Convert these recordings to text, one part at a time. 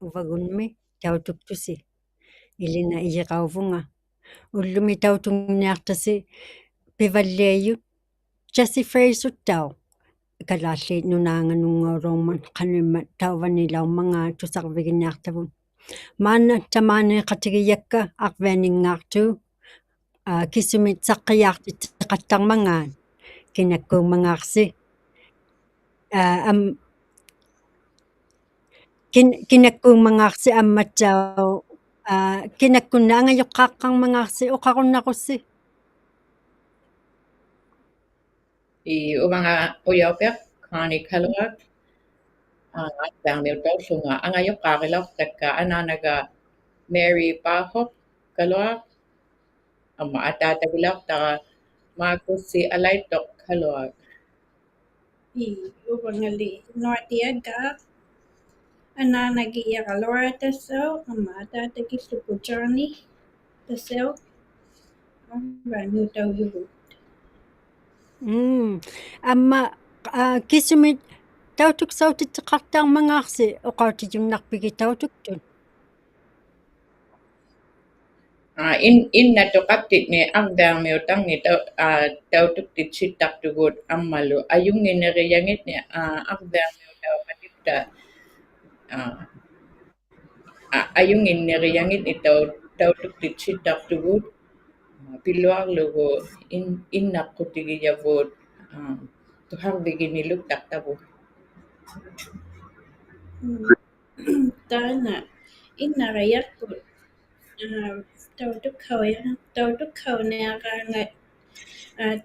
Uvagunmi tautuktusi ilina iyiqauvunga ullumi tautungniartasi Pivalliajut Jasifreisuttau kalaalli nunaanganunguuruumman qanimmat tauvanilaummangaa tusarviginiartavun maanna tamaaneeqatigiyakka arvianingaartu kissumit saqqiyartit qattarmangaan kinakkuummangaarsi am kinakkuummangaarsi ammatsau kinakkunna angayoqqaaqqarmangaarsi oqarunnaqussi Uvanga uyaupek kani kaluak ᓄ나ᕗᒻᒥթ angayoqqaarilortakka anaanaga Mary Pahop kaluak amma ataatagilartara maakussi alaittoq kaluak Uvangali nuatiaga anaanagiyagalora tassau amma ataatagissupujarni tassau ᓄ나ᕗᒻᒥթ amma kissumit tautuksautit-teqartaarmangaarsi oqautijunnerpigi tautuktun innatuqaptitni arviarmiutarni tautuktitsitartugut ammalu ajungineriangitni arviarmiutauqatitta ajunginneriangitni tautuktitsitartugut pilluarlugu innaqqutigiyavuut tuharviginiluktartavut taana innarayaqqut tautukkauniaqaangat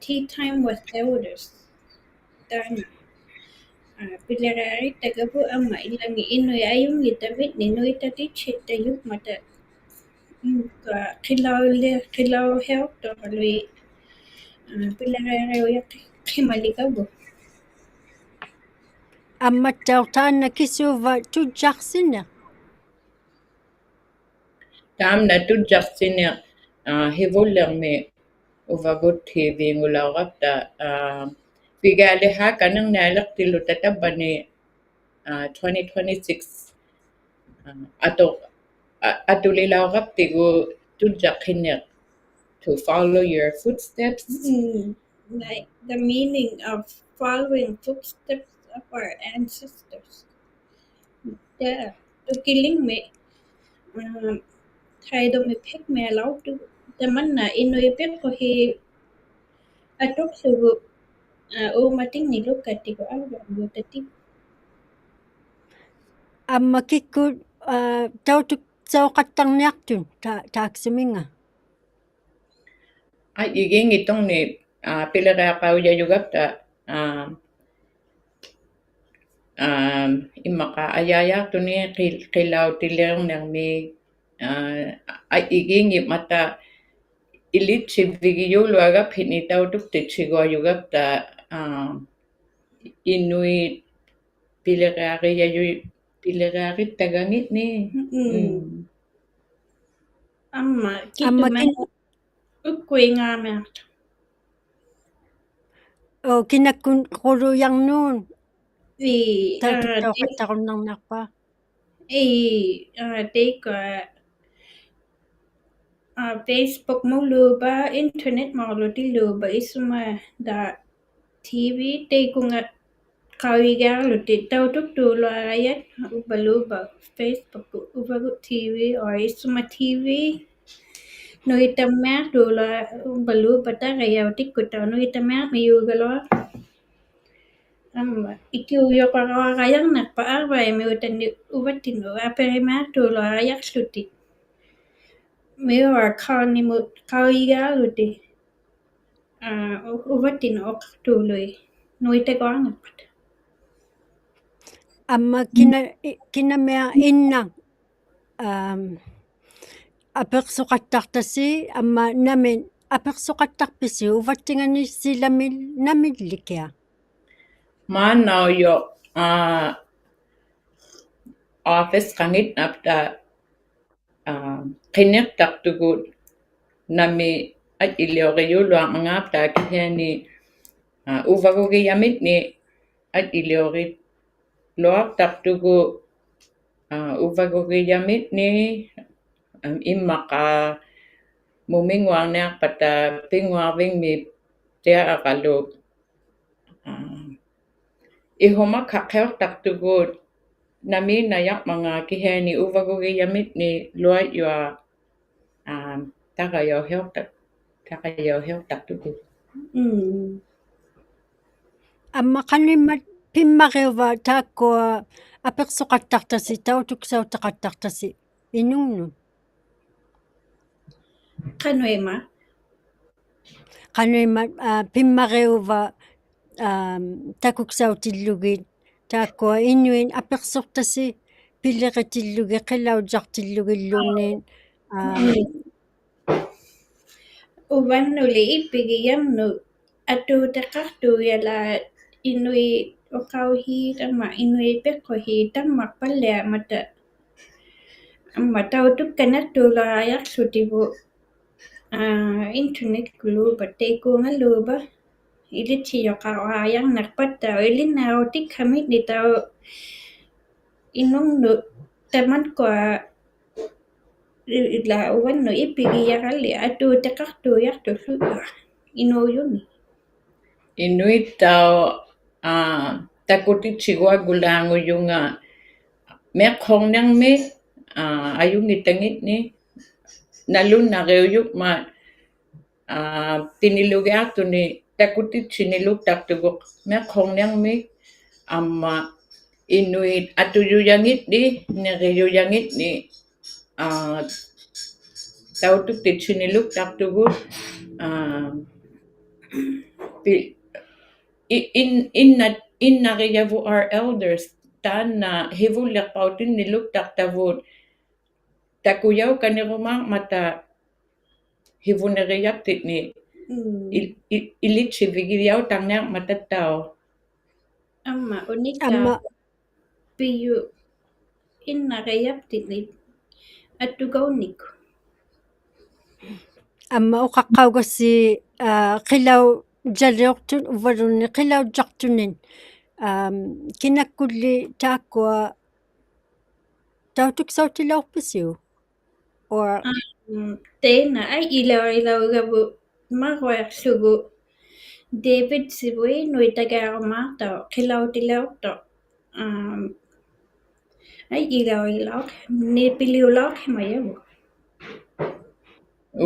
tea time with elders taana pilaraarittagavu amma illangi innui ajungitavitni nuitatitsittayukmata qilauheortorlui pilaraariuyaqqi qimaligavu ammattaortaanna kissuuva tujjarsineq taamna tujjarsineq hivullermi Uvagut TV ngulaurapta pigaaliha kanernaaleqtillu tatabbani 2026 atulilauraptigu tujjaqqineq to follow your footsteps like the meaning of following footsteps of our ancestors yeah tukilingmi thaidomi phekme lautu tamanna inuipeqqohi atuqsugu uumatinni lukkattigu arviarmiutati amma kikkut tautuksauqattarniartun taaksuminga igingittorni pileriaqaujajugapta immaqa ajaajaartuni qillautilliornermi igingi mata ilitsivvigiyuluagapni tautuktiitsiguajugapta inuit pileriarittagangitni amma kittume ukkuingaamiartu kinakkun qulujarnuun tautuktauqattarunnernerpaa teikka Facebook muluba internet maulutiluba isuma da TV teikunga qawigaarluti tautuktuuluarayat ubaluba Facebook Uvagut TV or isuma TV nuitammiartuula ubaluba tarayautikkuta nuitammiarmiyuugalua amma ikiuyoqaraaqajarnerpa arvaiamiutanni uvattinu aperimaartuuluarayarluti miuar qawigaarluti uvattinu oqartuului nuitaguarnerpat amma kinamia inna apersoqattartasi amma namin apersoqattarpisi uvattingani silamil namillikia maannauyo office qangitnapta qinniqtartugut nami ilioriuluarmangaapta kihiani uvagugiyamitni iliori luartartugu uvagugiyamit ni imaka mumingwangnak pata pingwaving mi tia akalu ihoma kakheok taktugut nami nayak mga kiheni uvagugiyamit ni luat yua takayoheok taktugut Amma qanimat pimmaqiuva taakkua apiqsuqattartasi tautuksauteqattartasi inungnut Qanuima qanimat pimmaqiuva takuksautillugiit taakkua inuin apiqsortasi piliqitillugi qilaujartillugilluunniin Uvannuli ipigiyamnu atuuteqartuuyala inui uqauhiit ama inui peqquhiit tammarpalliamata amma tautukkanartuularaayarlutivu internetkuluupa teikuungalluupa ilitsiyоqaruaayarnarpattau ilinnaarutikkhamit tau inungnu tamatkua la uvannu ipigiyaralli atuuteqartuuyartulluga inuuyuni Inuit tau takutichihuagulaanguyunga meqhorniangmi ayungitangitni nalunnaqiuyukma tinilugiartuni takutichiniluktaqtuguq meqhorniangmi amma inuit atuyuyangitni niqiyuyangitni tautuktichiniluktaqtugut innaqiyavu our elders taanna hivulliqpautinniluktaqtavut takuyauqanirumaaq mata hivuniqiyaptitni ilitchivigiyautaqniaq matattau amma unika amma piyu innaqiyaptitni attugaunnikku amma uqaqqaugassi qilau jaliortun uvalunni qilautjartunin kinakkulli taakkua tautuksautilorpisiu or teina ai ilaugavu maruarlugu David sivui nuitagaarumaartau qilautilaorto ai ilauilaaq nipiliulaaqhimayavu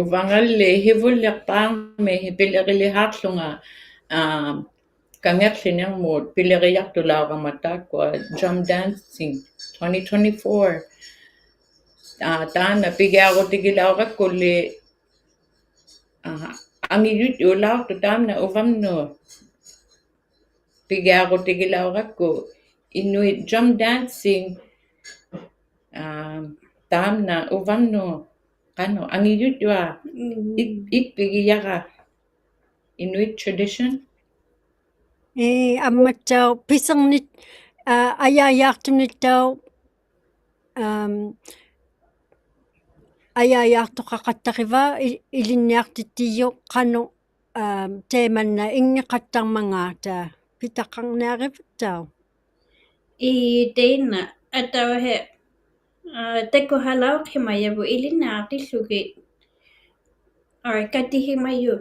Uvangalli hivulliqpaarmi piliqilihaarlunga kangerliniarmuut piliqiyartulaaqamataakua drum dancing 2024 taana pigiaqutigilauraqkulli angiyut ulaartu taamna uvamnu pigiaqutigilauraqku inuit drum dancing taamna uvamnu qanu angiyut yua ikpigiyaqa Inuit tradition амматсаа писернит аяаjaartunittau аяаjaartoqaqattariva ilinniartittiyo qanu teemanna ingeqattarmangaata pitaqarniarivattau teina atauhe takuhalauqhimayavu ilinnaartillugi katihimayu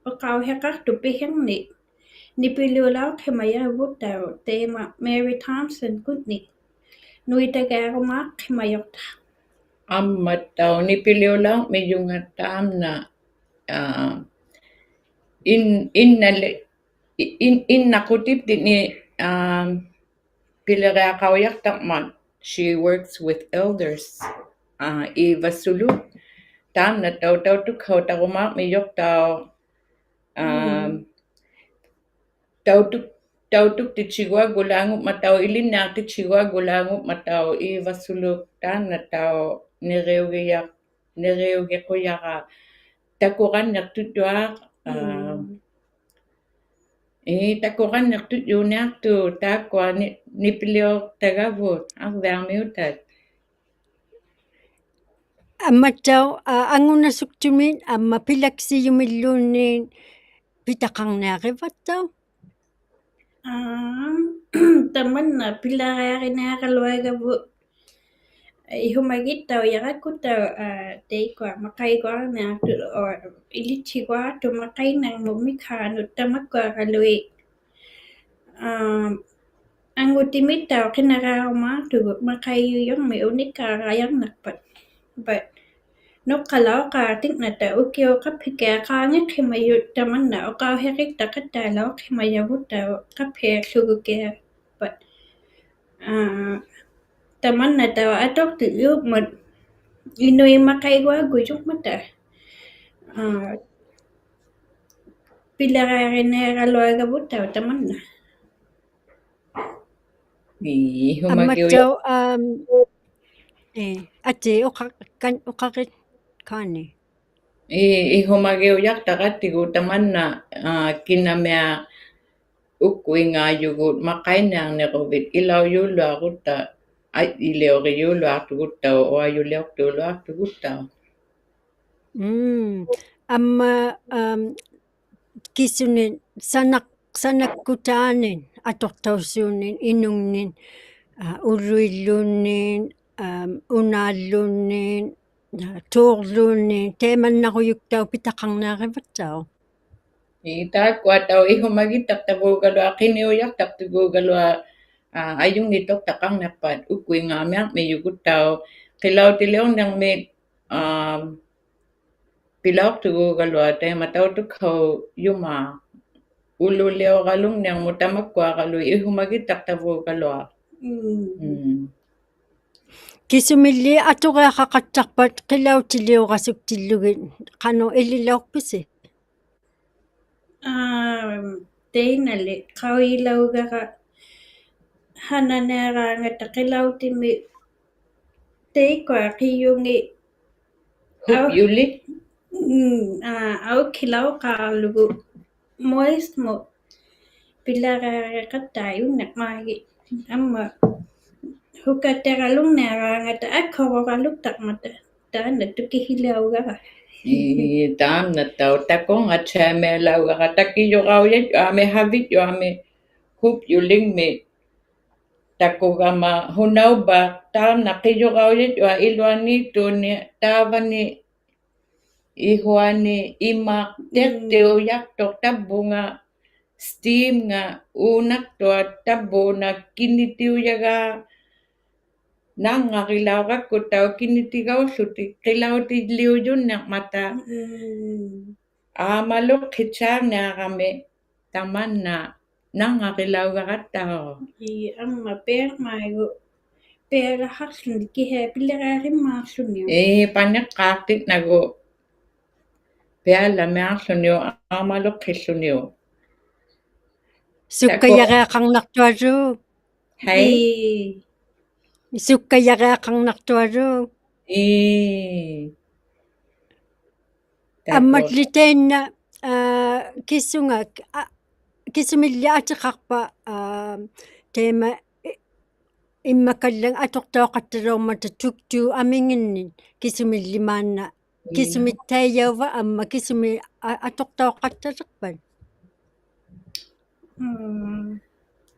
oqauheqartu piherni nipiliulaaqhimayavutau teema Mary Thompson kutni nuitagaarumaaqhimayorta ammattau nipiliulaaqmiyunga taamna innaqutiptitni piliqiaqauyartaqmat she works with elders ivassulut taamna tautukhautarumaaqmiyortau tautuktichiguagulaangupmatau ilinnaartichiguagulaangupmatau ivassuluk taanna tau niriugiquyaqa takuqanniqtuttuaq takuqanniqtut yuuniartu taakkua nipiliortagavut arviarmiutat амматсау ангунасуктумин амма пилаксиюмиллуунниин питақарниариваттау tamanna pilariarinaaqaluagavu Ihumagit ᓄnaᕗᒻમિ teikwa makaigwa na or ilichigwa tumakay ng mumikhanut tamakwa kalui. Ang ultimate daw kinarama tugo makayo yung may unik karayang nakpat. But no kalaw ka ting na ta ukyo ka pika kanya kimayut taman na o ka herik takatalaw kimayabut daw ka pek sugukya. But taman na daw atok tuyuk mo inoy makaigwa guyuk mata. ᓙᓪᓕഅᔪꯠ daw taman na. Ammatau ati uqaqit kaani. Ihumagiuyak taqatigu tamanna kinamia ukkuingaayugut maqainniarniquvit ilauyuulluaqutta ilioriuulluartuguttau uajulliortuulluartuguttau. Amma kisunin sanakkutaanin atortausuunin inungnin ulluilluunnin unaalluunnin tuorluunnin teemannaquyuktau pitaqarnaarivattau. Taakkuatau ihumagittaqtavuugalua qiniuyartartuguugalua ayunngitoqtaqarnerpat ukkuingaamiarmiyuguttau qilautiliornermit pilaortuguugalua teematautukhau yuma ullulioralungnermu tamakkuaqalui ihumagittaqtavuugalua. Kisumilli atureaqaqattarpat qilautiliorasuktillugit qanu ililaorpisi. Teinali qauilaugara hananaeraangata qilautimi teikwa qiyungi Hupyuli au qilauqaarlugu muismu pilaraariqattaayunnaqmaagi amma hukateralungneeraangata akkororaluktarmata taanna tukihilaugara. Taamnattau takongatsaamialaugara takiyuqaujat yuami havit yuami hupyulingmi takugama hunaubaq taamna qiyuqaujat yua iluaniittuuni taavani ihuani imaq teqtiuyaqtoq tabbunga steamnga uunaqtuat tabbuuna kinitiuyagaa nangaqilauraqkut tau kinitigaulluti qilautiliuyunnermata aamaluq qitsaarniarami tamanna nangaqilaugarattau. Amma peermaigu peerahaqluni kihe pileraarimaarluniu. Paneqqaartit nagu pealamiarluniu aamaluq qilluniu. Sukkayariaqarnartualuuk. Hai. Sukkayariaqarnartualuuk. Ammatliteinna kissunga kisumilli atiqarpa teema immakallang atortooqattaluormata tuktuu aminginnin kisumillimaanna kisumittaiyauva amma kisumi atortooqattalerpan.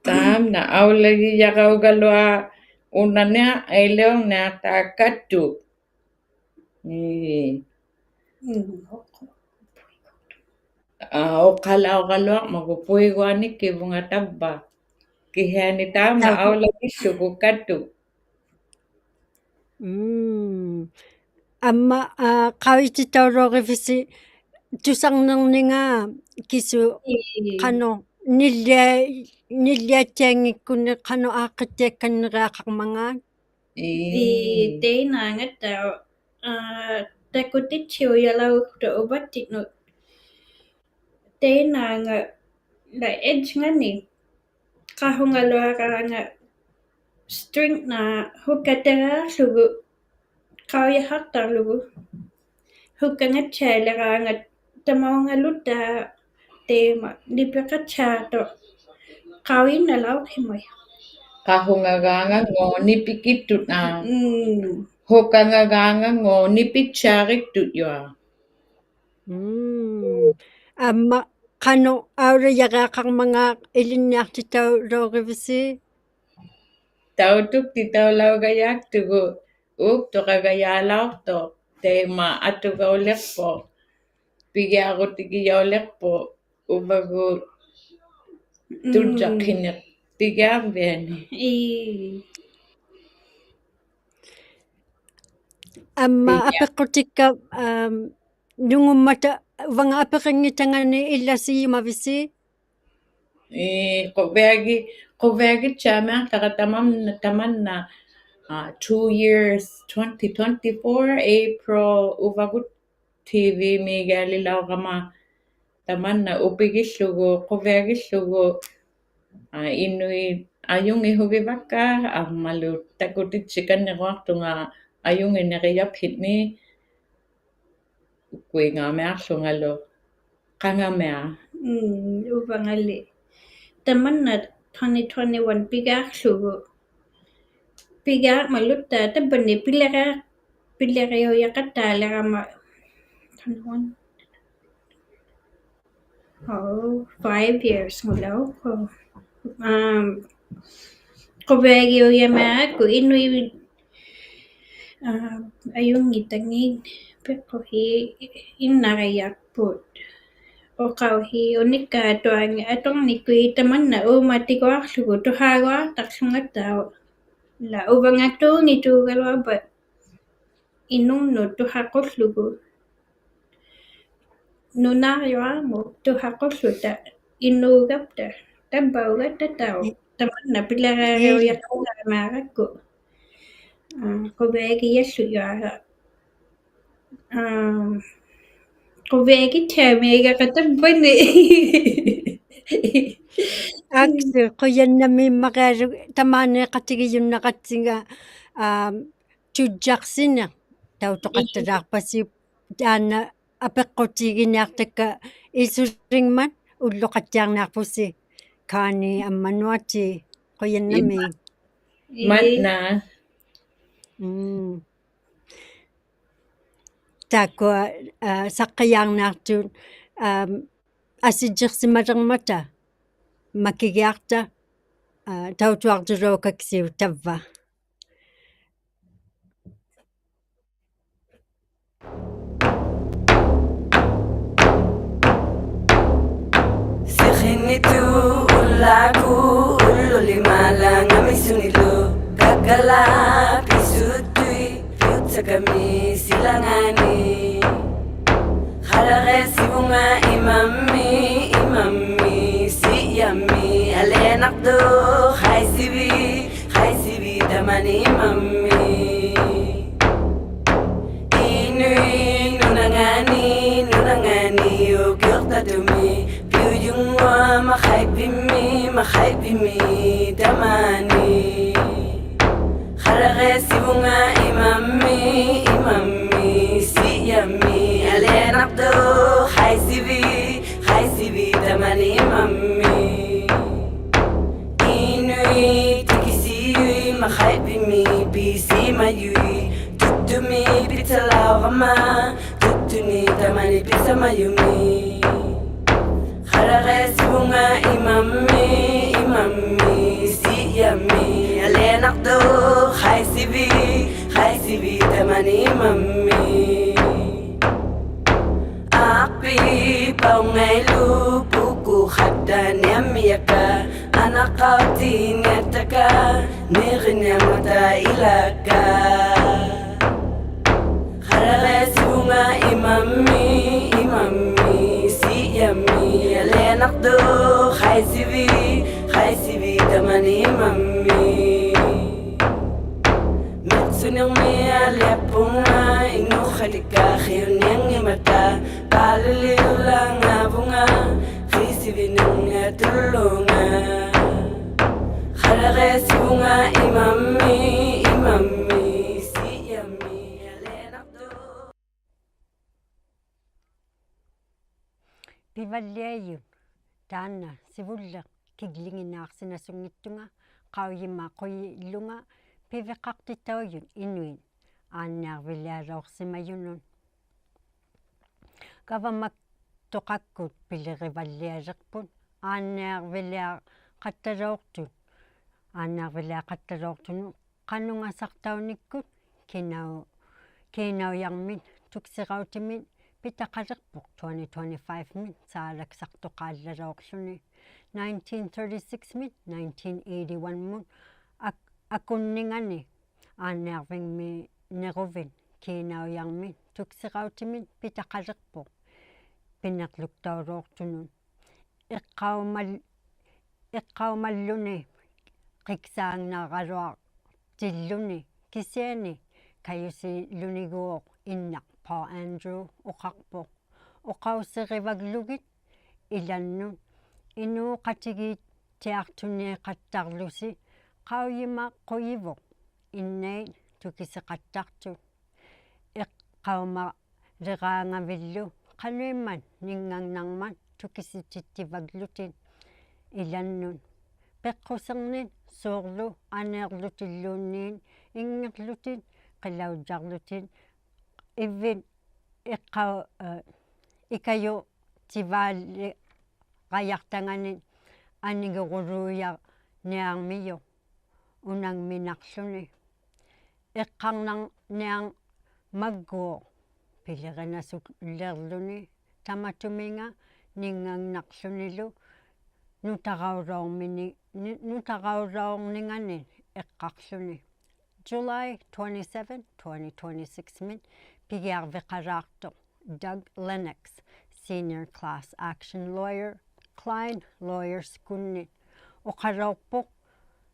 Taamna aulagiyaqaugalua unaniaqaileorniartaakattu. Oqalauqaluarmagu puiguanik kivunga tabba kihiani taamna aulagissukukkattu. Amma qavititauruorivisi tusarnerningaa kisu qanu nilliatiangikkuni qanu aaqqittiakkaneriaqarmangaat. Teinaangattau takutitsiujalauqtu uvattiqnut teinaanga la edgngani qahungaluaraanga stringna hukateraarlugu qaujahaqtarlugu hukkangatsaileraanga tamaungalutta teema nipeqatsaato qauinnalauqhimui. Qahungagaanga ngoonipikittut hukangagaanga ngoonipitsaaqittut yua. Amma qanu aulajaqaaqarmangaaq ilinniartitauruorivisi. Tautukti taulaugayaqtugu toqagayaalaorto teema atugaulerpo pigiarutigiaulerpo uvagut tutsaqqineq pigiarviani Amma apeqqutikka nungummata uvanga apeqinngitangani illasiimavisi quviagit chaamaartaqa tamanna 2 years 2024 April Uvagut TV miigaalilauqama tamanna upigillugu quviagillugu inuit ayungi hugivakka armalu takutitsikanneruartunga ayungi neriapitni ukkuingaamiarlungalu qangamia Uvangali tamanna 2021 pigaarlugu pigaarmalutta tabanni pilleriujaqattaalerama 5 years ngulau quviagiuyamaakku inui ayungitangi peqquhi innariaqput oqauhi unikkaatuangi atornikui tamanna uumatiguarlugu tuhaaguartarlungattau la uvangatuungituugaluarpa innungnu tuhaqullugu ᓄ나ᕗᒻᒥৎ tuhaqulluta innuugapta tabbaugattatau tamanna pilleriariujaqattaamaaqakku quviagiyallujuara quviagitchaamiigaqatappani aksu quyannamiimmaqaalu tamaaneeqatigiyunnaqatsiga tujjaqsine tautoqattalaarpasiup taanna apeqqutiiginiartakka isuringmat ulloqattiarnaarpusi kaani ammanuati quyannami matna taakua saqqayaarnaartuut asijjersimalermata makigiarta tautuartuluukaksiu tavva Sikhinitu ulaku ululimala ngamisunilu kakala pisutui piutsakami silangani kharagesi bunga imami siyami alenaqdu khaisibi damani imami inui nunangani ukyuqtatumi piujungwa makhaibimi damani kharagesi bunga imami siyami alenaqdu khaisibi damani imami inui tikisiyui makhaibimi bisimayui tutumi pitalawama tutuni damani pisamayumi kharagesi bunga imami siyami alenaqdu khaisibi damani imami aqpi paungailu puku khaddan yamiyaka anaqauti netaka nirnyamata ilaka kharagesi bunga imami siyami alenaqdu khaisibi damani imami Sunirmi alepunga inukhalika khiyunyangimata palililanga bunga khisivinunga tulunga kharagesi bunga imami siyami alenaqdu Pivalliajut taanna sivulle kiglinginaarsinasungittunga qauyimma quyillunga piviqartitaujut inuit aanniarvilialoorsimayunun kavamak toqakkut pilerivallialerput aanniarviliaqattaloortut qanungasartaunikkut ᓄ나ᕗᒻᒥᑦ tuksiqautimit pitaqalerpoq 2025-mit saalaksartoqaallaloorluni 1936-mit 1981-mut akunningani aanniarvingmi neruvin ᓄ나ᕗᒻᒥთ tuksiqautimit pitaqalerpoq pinerluktauluortunun eqqaumalluni qiksaannaaqaluartilluni kisiani kayusiluniguoq innaq ᓙ uqarpoq uqausserivaglugit ilannun inuuqatigiitiartunieqattarlusi qauyima quyivoq innait tukiseqattartut eqqaumaleqaangavillu qanuimman ninngannarman tukisitittivaglutin ilannun peqqusernit soorlu aneerlutilluunniin ingerlutit qilautjarlutit ivvit ikayu tivaaliqayartanganit aniguruluiarniarmiyo unangminarluni eqqarnarniarmagguoq piliqinasullerluni tamatuminga ninngannarlunilu nutaqaulaorninganin eqqarluni July 27, 2026-mit pigiarviqalaartoq Doug Lennox, Senior Class Action Lawyer, Klein Lawyers kunnit uqaloorpoq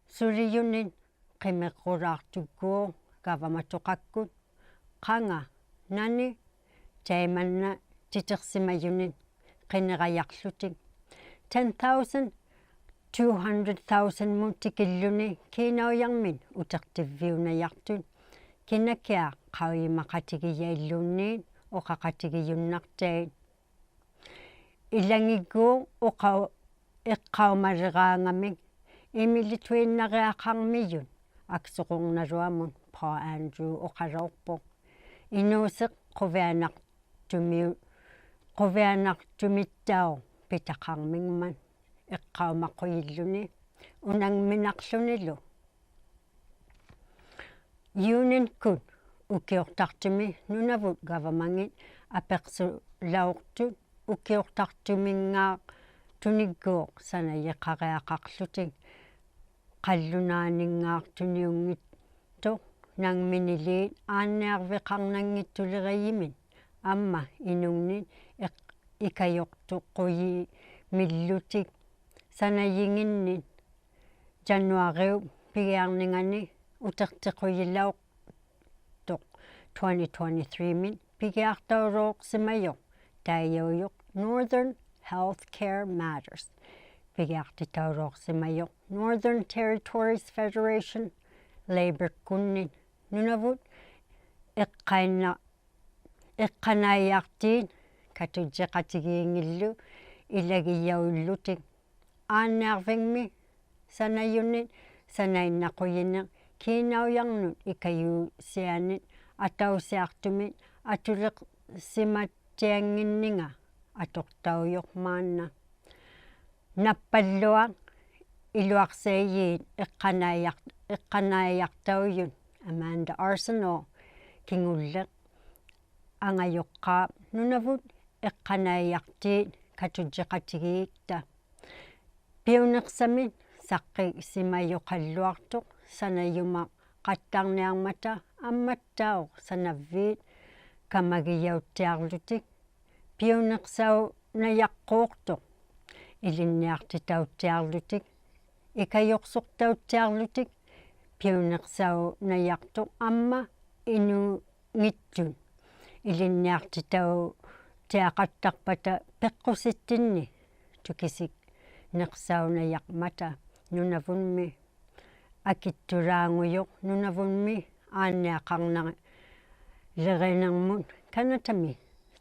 suliyunin qimeqqulaartukkuo gavamatoqakkut qanga nani taimanna titersimayunin qineqayarlutik 10,000 200,000 mutikilluni ᓄ나ᕗᒻᒥt utertivviunayartut kinakia qauyimaqatigiyailluunniit oqaqatigiyunnartait ilangigguo eqqaumaleqaangamik imilituinnariaqarmiyun aksoqornaluamun Пиᕙᓪᓕ oqaloorpoq inuuseq quvianartumittao pitaqarmingman eqqaumaquyilluni unangminarlunilu Union-kut ukiortartumi Nunavut government apeqsulaortut ukiortartumingaaq tunigguoq sanayeqariaqarlutik qallunaaningaartuniungittoq nangminiliit aanniarviqarnanngittuleqayimit amma inungnit ikayortuqquyi millutik sanayinginnit Januariu pigiarningani utertequyilaortoq 2023-mit pigiartaulooqsimayoq taiyauyoq Northern Health Care Matters pigiartitaulooqsimayoq Northern Territories Federation Labor kunnit Nunavut eqqanaiyartiit katutseqatigiingillu ilagiyauillutik aanniarvingmi sanayunit sanainnaquyinneq ᓄ나ᕗᒻnut ikayuusianit atausiartumit atuleqsimattianginninga atortauyormaanna nappalluaq iluarseeyiit eqqanaiyartauyun Amanda Arsenault kingulleq angayoqqaap Nunavut eqqanaiyartiit katutseqatigiitta piuneqsamit saqqisimayoqalluartoq sanayumaq qattarniarmata ammattauq sanavviit kamagiyautiarlutik piuneqsaunayaqquortoq ilinniartitautiarlutik ikayorsortautiarlutik piuneqsaunayartoq amma inuungittun ilinniartitautiaqattarpata peqqusittinni tukisik neqsaunayaqmata Nunavummi akittulaanguyoq Nunavummi aanniaqarnaleqinermut kanatami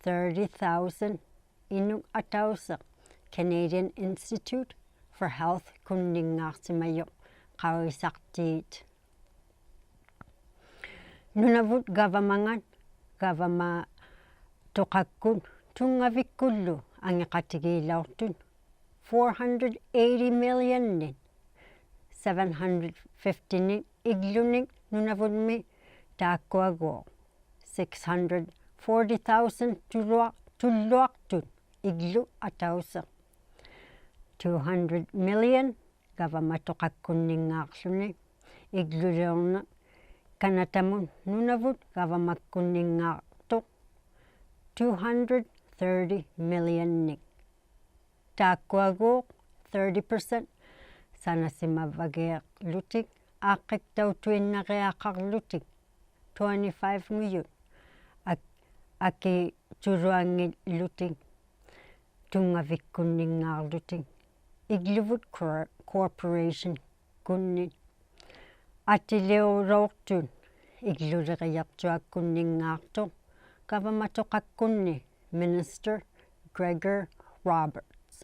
30,000 inuk atauseq Canadian Institute for Health kunningaarsimayoq qawisartiit Nunavut gavama toqakkut tungavikkullu angeqatigiilaortut 480 million 750 iglunik Nunavummi taakkuaguo 640,000 tulluartut iglu atauseq 200 million gavamatoqakkunningaarluni igluleorna kanatamun Nunavut gavamakkunningaartuq 230 millionnik taakkuaguuq 30% sanasimavagiaqlutik aaqqiktautuinnariaqarlutik 25 nguyut aki tuluangillutik tungavikkunningaarlutik Igluvut Corporation kunnit atiliuroortut igluleqiartuakkunningaartuq gavamatoqakkunni Minister Gregor Roberts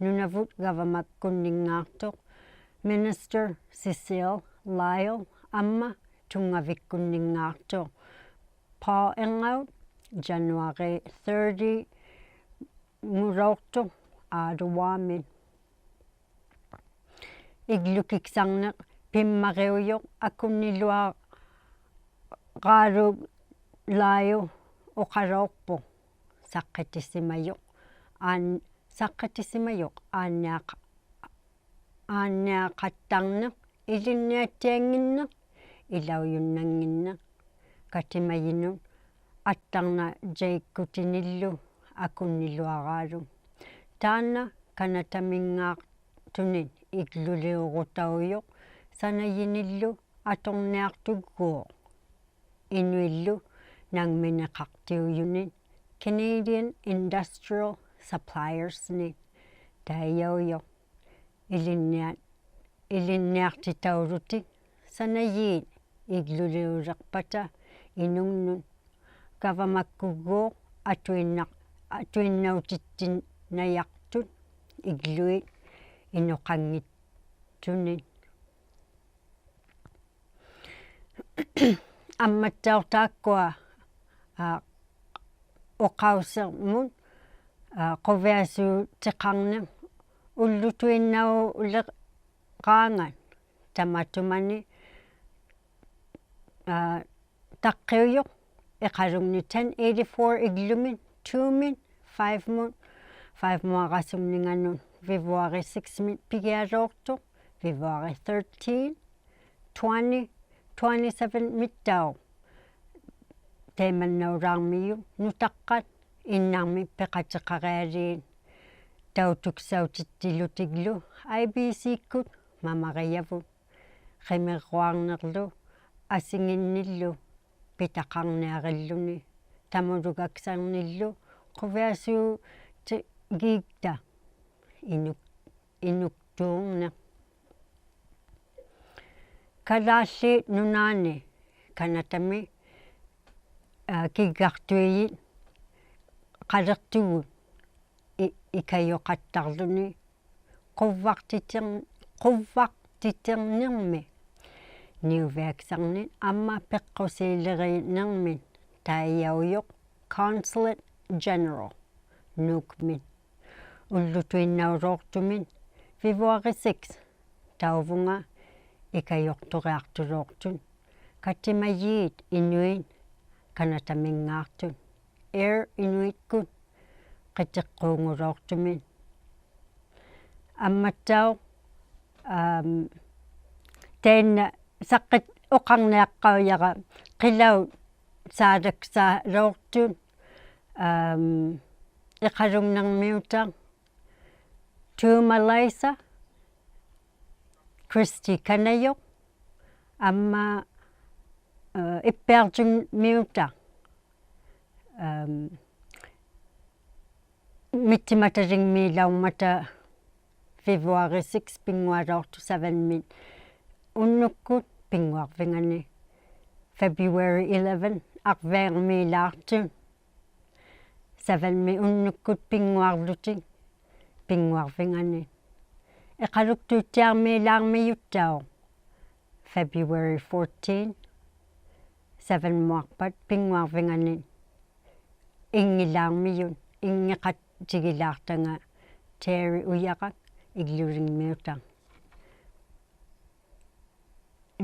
Nunavut gavamakkunningaartuq Minister ᓴᓅᓮᒃᓮ tungavikkunningaartuq Paul Engaut January 30 nguroortuq aaluaamit iglukiksarneq pimmariuyoq akkunniluaqaaluulaayu uqaloorpuq saqqitisimayoq aanniaqattarneq ilinniatianginneq ilauyunnanginneq katimayinut attarna jaikkutinillu akunniluaraalu taanna kanatamingaartunit igluliurutauyoq sanayinillu atorniartugguuq inuillu nangmineqartiuyunit Canadian Industrial Suppliersnit taiyauyoq ilinniartitaulutik sanayiit igluliulerpata inungnut gavamakkuguuq atuinnautittinayartut igluit inuqanngittunit амматтаортааккуа оқаусермут қувиасуу теқарнеқ уллутуиннау улеқаангат таматумани таққиуйоқ эқалугни 1084 иглумит 2-мит 5-мут 5-муақасумнинганут February 6-мит пигиалоортоқ February 13 20 27 mittau teemannaulaarmiu nutaqqat innarmi peqateqarialiit tautuksautittilutiglu IBC-kkut mamariavut qimirruarnerlu asinginnillu pitaqarniarilluni tamulugaksarnillu quviasuu giigta inuktuurneq kalaalli nunaani kanatami kiggartuiyit qalertugut ikayoqattarluni quvvartiternermi niuviaksarnit amma peqqusiilerinermit taiyauyoq Consulate General Nunavumit ullutuinnauloortumit February 6 tauvunga ikayortoriartuloortut katimayiit inuit kanatamingaartut Air Inuitkut qiteqquunguloortumit ammattau tainna saqqit oqarniaqqauyaqa qilaut saalaksaloortut iqalungnermiuta Tuumalisa Kristi kanayoq amma ippiartunmiuta mittimatalingmiilaummata February 6 pingualoortu 7-mit unnukkut pinguarvingani February 11 arveermiilaartu 7-mi unnukkut pinguarlutik pinguarvingani eqaluktuuttiarmiilaarmiyuttau February 14 7-muarpat pinguarvingani ingilaarmiyut ingeqatigilaartanga Terry uyaqak iglulingmiuta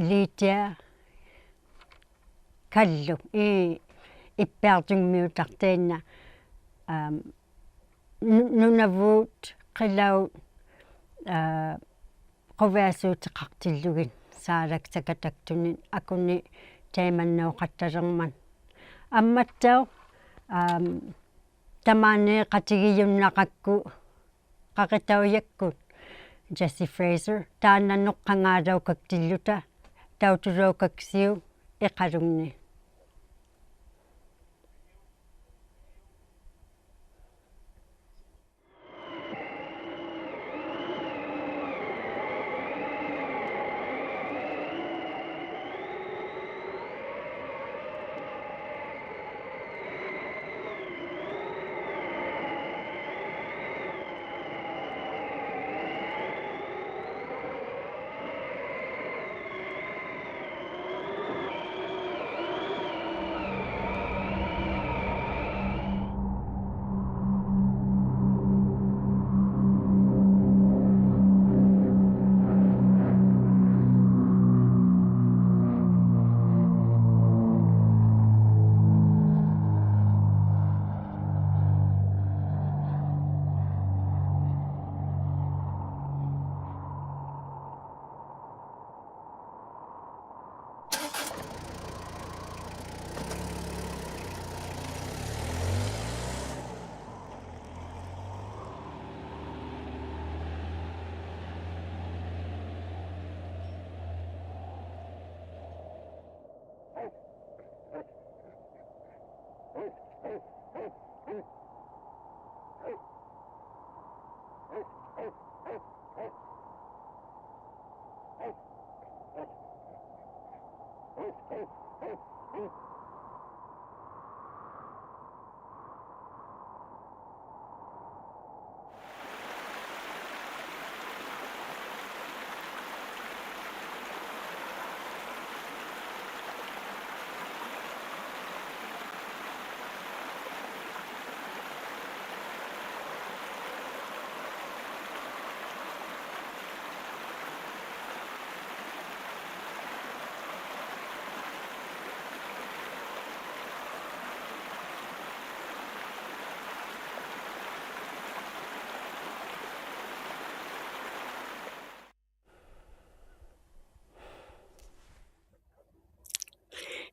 liitia kallu ippiartungmiutartainna Nunavut qilaut quviasuutiqartillugin saalaksakataktunin akuni taimannauqattalerman ammattau tamaane qatigiyunnaqakku qaqitauyakkut Jessie Fraser taannannoqqangaalaukaktilluta tautuluukaksiu iqalunni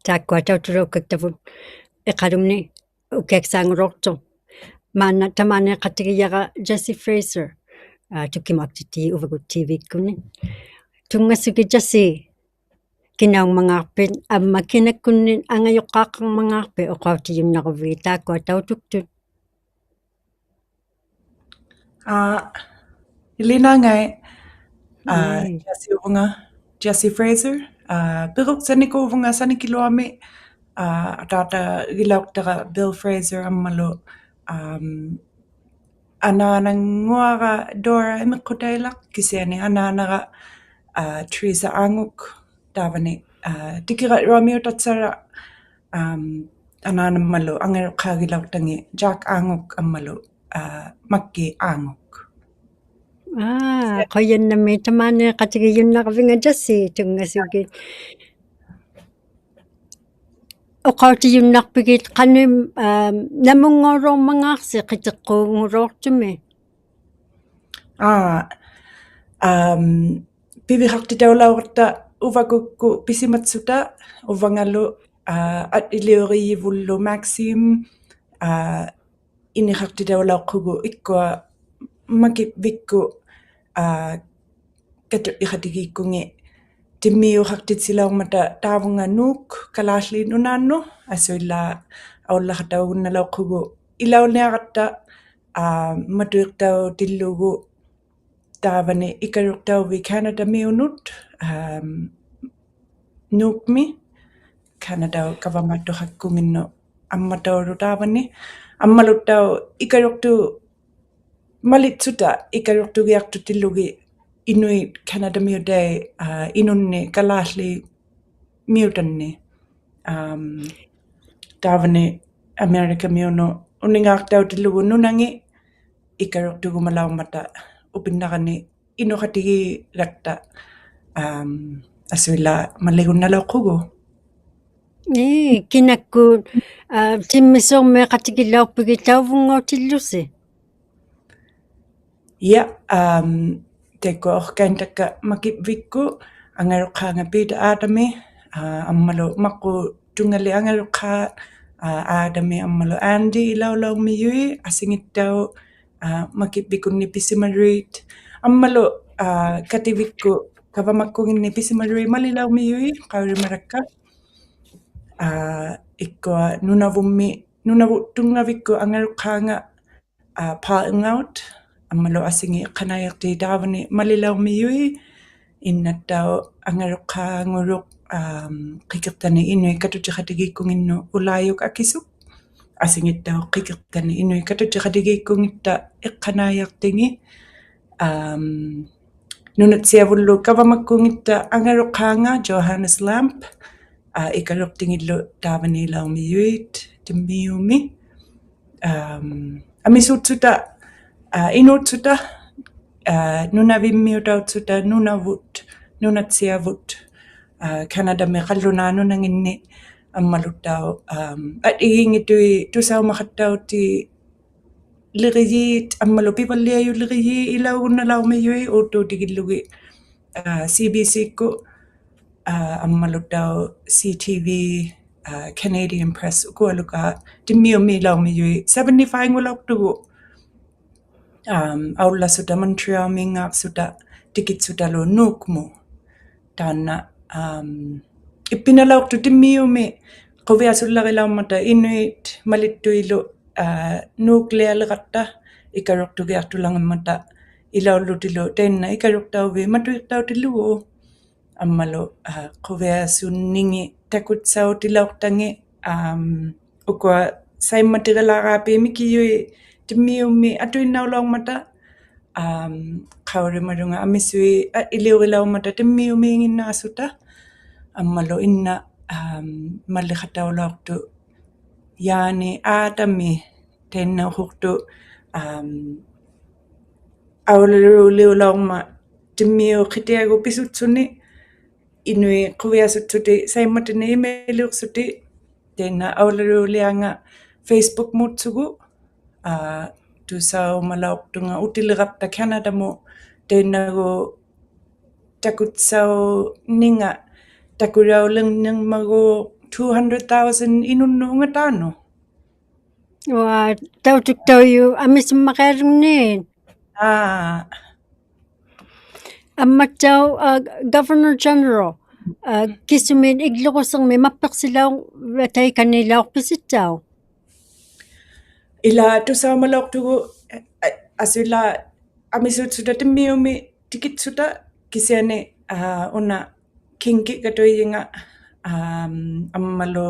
taakkuatautuluukaktavut iqalumni ukiaksaangulortu maana tamaane qatigiyaqa Jessie Fraser tukkimaktiti Uvagut TV kunni tungassuki Jessie kinaungmangaarpit amma kinakkunnin angayoqqaaqqarmangaarpi oqautiyunnaquvigi taakkuatautuktut Ilinangai Jessie Fraser Piruksanikuvunga sanikiluami tata gilauqtara Bill Fraser ammalu anaananguara Dora imiqqutailaq kisiani anaanaqa Teresa Anguk tavani tikira Romiutatsara anaanammalu angaruqqaagilauqtangi Jack Anguk ammalu Makki Anguk qoyannami tamaane qatigiyunnaqvinga Jessie tungassuki oqautiyunnarpigit qanim namungoorormangaarsi qiteqquungulortumi piviqartitaulaurta uvagukku pisimatsuta uvangalu at ilioriyivullu Maxime iniqartitaulauqqugu ikkua makipvikku katu iqatigikkungi timmiuqartitsilaurmata taavunga nuuk kalaalli nunaannu asuilla aullaqataugunnalauqqugu ilaulniaqatta matuiqtau tillugu taavani ikaruqtauvi Canada miunut nuukmi Canada kavamattuqakkunginnu ammatauru taavani ammaluttau ikaruqtu malitsuta ikaruqtugiartutillugi Inuit Canada miutai inunni kalaalli miutanni taavani America miunu uningaartautillugu nunangi ikaruqtugumalaumata upinnaqani inuqatigilaqta asuilla maligunnalauqqugu Kinakkuut timmisorme qatikillarpigi tauvunngautillusi. Ja, teko orkan takka makipvikku angaruqaanga ಪಿᕙᓪᓕഅᔪನಿಥ ammalu maqu tungali angaruqaa aadami ammalu Andy ilaumiui asingittau makipvikunni ಪಿᕙᓪᓕಅᔪತ್ ammalu kativikku kavamakkunginni ಪಿᕙᓪᓕ malilaumiui qaurimarakka ikkua Nunavut tungavikku angaruqaanga ᓙᓪᓕഅᔪთ ammalu asingi qanayerti taavani malilaumiui innattau angaruqaanguruq qikertani inui katutiqatigikkunginnu ulaayukakisuk asingittau qikertani inui katutiqatigikkungitta iqqanayertingi nunatsiavullu kavamakkungitta angaruqaanga Johannes Lamp ikaruqtingillu taavani laumiuit timmiumi amisuutsuta inuutsuta nunavimmiutautsutta Nunavut nunatsiavut Kanadami qallunaanunanginni ammaluttau atigingitui tusaumaqqattauti liqiyiit ammalu Pivalliajut liqiyi ilaugunnalaumiui uuttuutigillugi CBC-kku ammaluttau CTV Canadian Press ukualuka timmiumi laumiui 75 ngulauqtugu aullassuta Montreal mingaaqsuta tikitsutalu nuukmu taanna ippinalauqtu timmiumi quviasullarilaumata inuit malittuilu nuuklealiqatta ikaruqtugiartulangammata ilaullutilu tainna ikaruqtauvi matuiqtautillugu ammalu quviasunningi takutsautilauqtangi ukua saimmatiralaaqaapiimikiyui timmiumi atuinnaulaumata qaurimarunga amisui iliurilaumata timmiumiinginnaasuta ammalu inna malliqattaulauqtu yaani aatami tainna uhuqtu aularuliulauma timmiu qitiagu pisutsuni inui quviasutsuti saimmatini imeliuqsuti tainna aularulianga Facebook mutsugu tusaumalauqtunga utiliqapta Kanadamu tainnagu takutsau ninga takuraulernermagu 200,000 inunnuunga taanu Tautuktauyu amisummaqiarunniin ammattau Governor General kisumin igluqusermi mappeqsilau taikanilaorpisittau ila tusaumalauqtugu asula amisutsuta timmiumi tikitsuta kisiani una kinki katuiyinga ammalu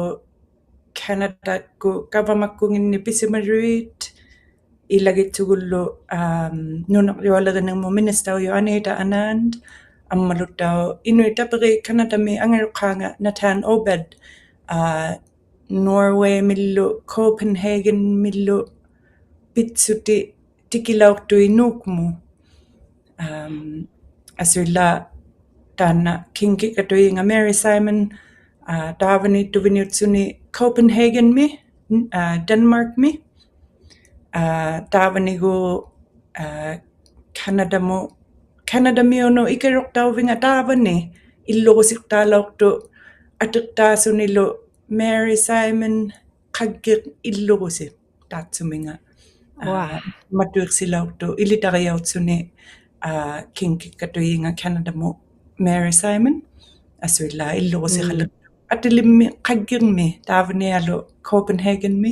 Canadaku kavamakkunginni ಪಿᕙᓪᓕಅᔪತ್ ilagitsugullu ᓄнаᕗᒻᒥৎ minister Anita Anand ammaluttau inuitaperi Kanadami angaruqaanga ᓄnaᕗᒻᒥৎ Norway millu Copenhagen millu pitsuti tikilauqtui nuukmu asulla taanna kinki katuiyinga Mary Simon taavani tuviniutsuni Copenhagen mi Denmark mi taavanigu Kanadamiunu ikaruqtauvinga taavani illuqusiqtaalauqtu atiqtaasunilu Mary Simon qaggir illuqusi taatsuminga matuiqsilauqtu ilitariautsuni kinkikkatuyinga Kanadamu Mary Simon asuilla illuqusiqalu atilimmi qaggirmi taavanialu Copenhagen mi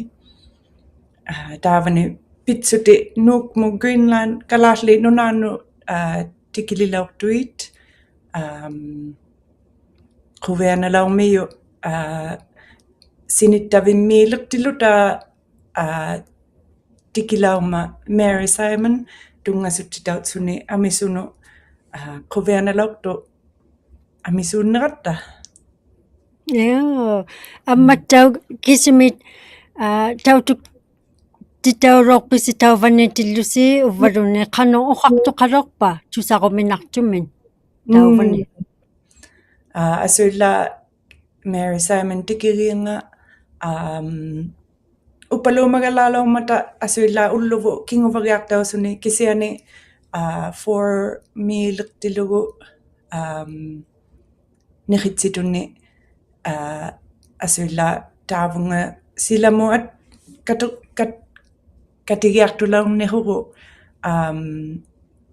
taavani pitsuti nuukmu Greenland kalaalli nunaanu tikililauqtuit quvianalaumiyu sinittavimmiilertiluta tikilauma Mary Simon tungasutitautsuni amisunu quvianalauqtu amisuunneqatta ammattau kisumit tautuk titauroqpisitauvannitillusi uvvaluni qanu uqartuqalorpa tusaqominartumin tauvani asuilla Mary Simon tikirianga upalumagalalong mata asuila ulluvu kinguvariaktaw suni kisiani 4 miliktilugu nihitsituni asuila tavunga silamo at katigiaktulang nehuru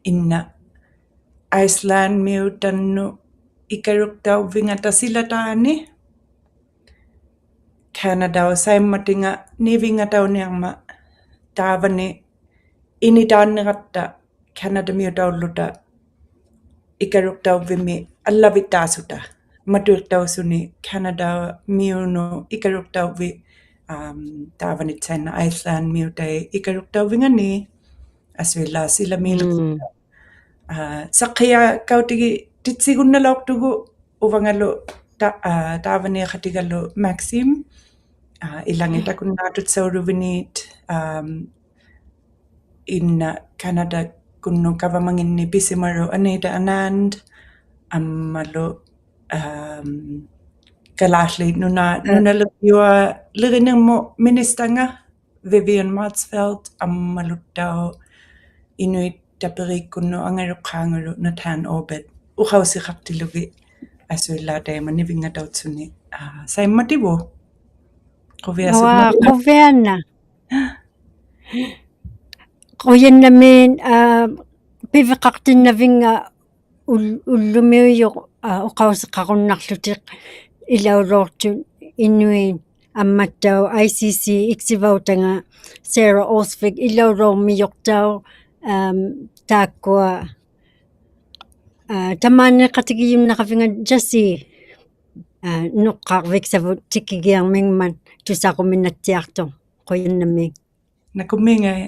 inna Iceland miutannu ikaruktaw vingata silataani Canada saimmatinga nivingataw niyangma tavani initannigatta Canada miutawluta ikaruktaw vimi allavitasuta maturtaw suni Canada miunu ikaruktaw vi tavanitsaina Iceland miutai ikaruktaw vingani aswila sila milukta ᓴᓅ귉ᔮꯀаути지ᔬᓅ Uvagut tavani khatigalu Maxim ilangita kunnaatut ᓴᓅ귉ᓕഅᔪનિթ in Canada kunnu kavamanginni pisimaru Anita Anand ammalu kalalli Nunavumit ministanga Vivian Marsfeld ammaluttau Inuit taperikunnu angaruqaangulu ᓄnaᕗᒻᒥథ uqausiqartilugi asuilla taimanivingatautsuni saimmativu Quviana Quyannamin piviqartinnavinga ullumiuyoq uqausiqarunnarlutiq ilauloortun Inuin ammattau ICC iksivautanga Sarah Osvig ilauloormiyortau taakkua tamaanneqatigiyunnaqavinga Jasi nuqqaarviksavut tikkigiarmingman tusaquminatsiartu quyannami nakumingai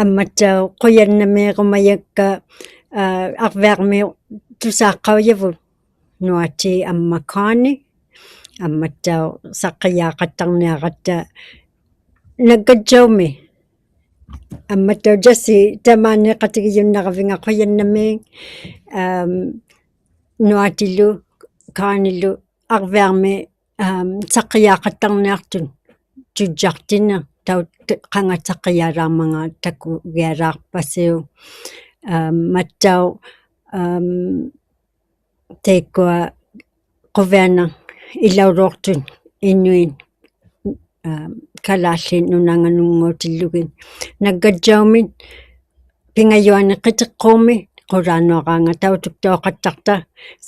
ammattau quyannamiiqumayakka arviarmi tusaaqqauyavut nuati ammakani ammattau ᓴᓅကိᔮകൗട്ടി지ᔬᓅ naggadjaumi ammattau Jasi tamaanneqatigiyunnaqavinga quyannami nuatilu kaanilu arviarmi ᓴᓅကိᔮകൗട്ടി지ᔬᓅ tujjartina tau qangatsaqqiyaaraamanga takugialaarpassiu mattau teikkua quviana ilauloortun Inuin kalaalli nunanganunguutillugin naggadjaumit pingayuani qitiqquumi quraanuaqaanga tautuktuoqattarta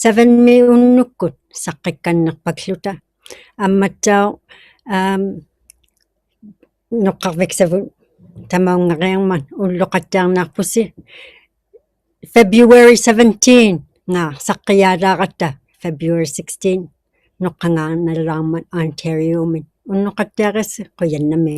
7 unnukkut saqqikkannerpakluta ammattau nuqqarviksavut tamaungariarman ulloqattiarnaarpussi February 17 nga saqqiyaalaaqatta February 16 nuqqangaanalaarman Ontariomin unnuqattiarissi quyannami